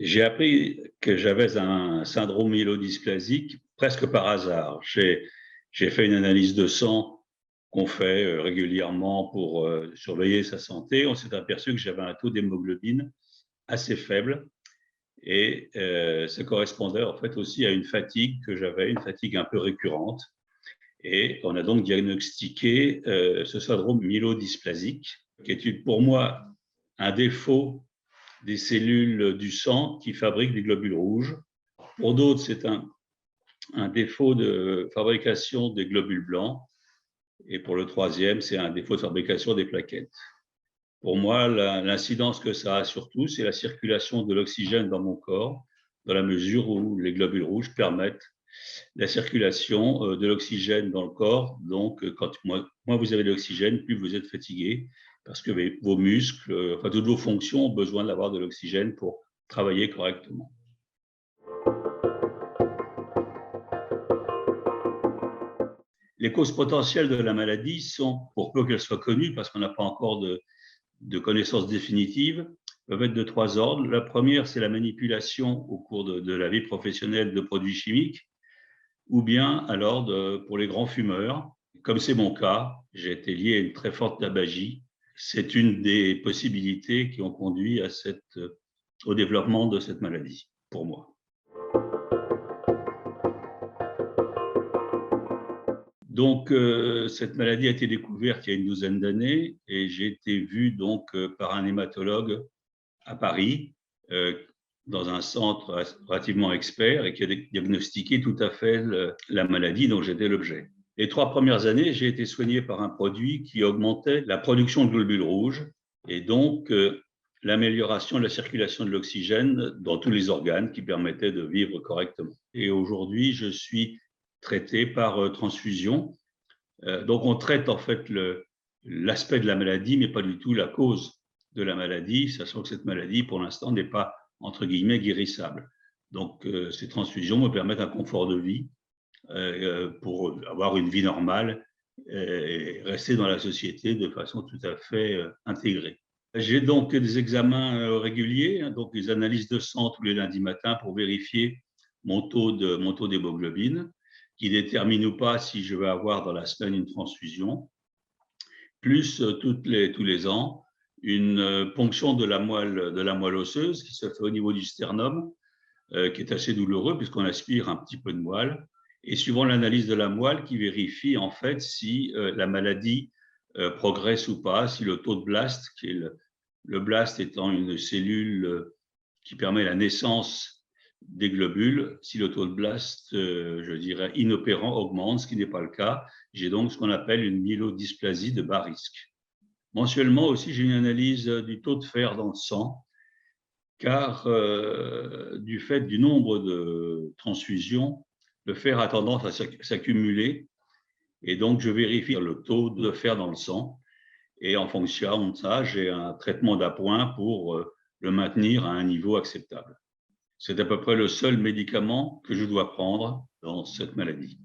J'ai appris que j'avais un syndrome myélodysplasique presque par hasard. J'ai fait une analyse de sang qu'on fait régulièrement pour surveiller sa santé. On s'est aperçu que j'avais un taux d'hémoglobine assez faible et ça correspondait en fait aussi à une fatigue que j'avais, une fatigue un peu récurrente. Et on a donc diagnostiqué ce syndrome myélodysplasique, qui est pour moi un défaut des cellules du sang qui fabriquent des globules rouges. Pour d'autres, c'est un défaut de fabrication des globules blancs. Et pour le troisième, c'est un défaut de fabrication des plaquettes. Pour moi, l'incidence que ça a surtout, c'est la circulation de l'oxygène dans mon corps, dans la mesure où les globules rouges permettent la circulation de l'oxygène dans le corps. Donc, quand moins vous avez de l'oxygène, plus vous êtes fatigué, parce que vos muscles, enfin toutes vos fonctions ont besoin d'avoir de l'oxygène pour travailler correctement. Les causes potentielles de la maladie sont, pour peu qu'elles soient connues, parce qu'on n'a pas encore de connaissances définitives, peuvent être de trois ordres. La première, c'est la manipulation au cours de la vie professionnelle de produits chimiques, ou bien alors pour les grands fumeurs. Comme c'est mon cas, j'ai été lié à une très forte tabagie. C'est une des possibilités qui ont conduit au développement de cette maladie, pour moi. Donc, cette maladie a été découverte il y a une douzaine d'années et j'ai été vu donc par un hématologue à Paris, dans un centre relativement expert et qui a diagnostiqué tout à fait la maladie dont j'étais l'objet. Les 3 premières années, j'ai été soigné par un produit qui augmentait la production de globules rouges et donc l'amélioration de la circulation de l'oxygène dans tous les organes qui permettaient de vivre correctement. Et aujourd'hui, je suis traité par transfusion. Donc on traite en fait l'aspect de la maladie, mais pas du tout la cause de la maladie, sachant que cette maladie, pour l'instant, n'est pas, entre guillemets, guérissable. Donc, ces transfusions me permettent un confort de vie pour avoir une vie normale et rester dans la société de façon tout à fait intégrée. J'ai donc des examens réguliers, hein, donc des analyses de sang tous les lundis matins pour vérifier mon taux d'hémoglobine, qui détermine ou pas si je vais avoir dans la semaine une transfusion, plus tous les ans, une ponction de la moelle osseuse qui se fait au niveau du sternum, qui est assez douloureux puisqu'on aspire un petit peu de moelle, et suivant l'analyse de la moelle qui vérifie en fait si la maladie progresse ou pas, si le taux de blast, qui est le blast étant une cellule qui permet la naissance des globules, si le taux de blast, je dirais, inopérant augmente, ce qui n'est pas le cas, j'ai donc ce qu'on appelle une myélodysplasie de bas risque. Mensuellement aussi, j'ai une analyse du taux de fer dans le sang, car du fait du nombre de transfusions, le fer a tendance à s'accumuler et donc je vérifie le taux de fer dans le sang et en fonction de ça, j'ai un traitement d'appoint pour le maintenir à un niveau acceptable. C'est à peu près le seul médicament que je dois prendre dans cette maladie.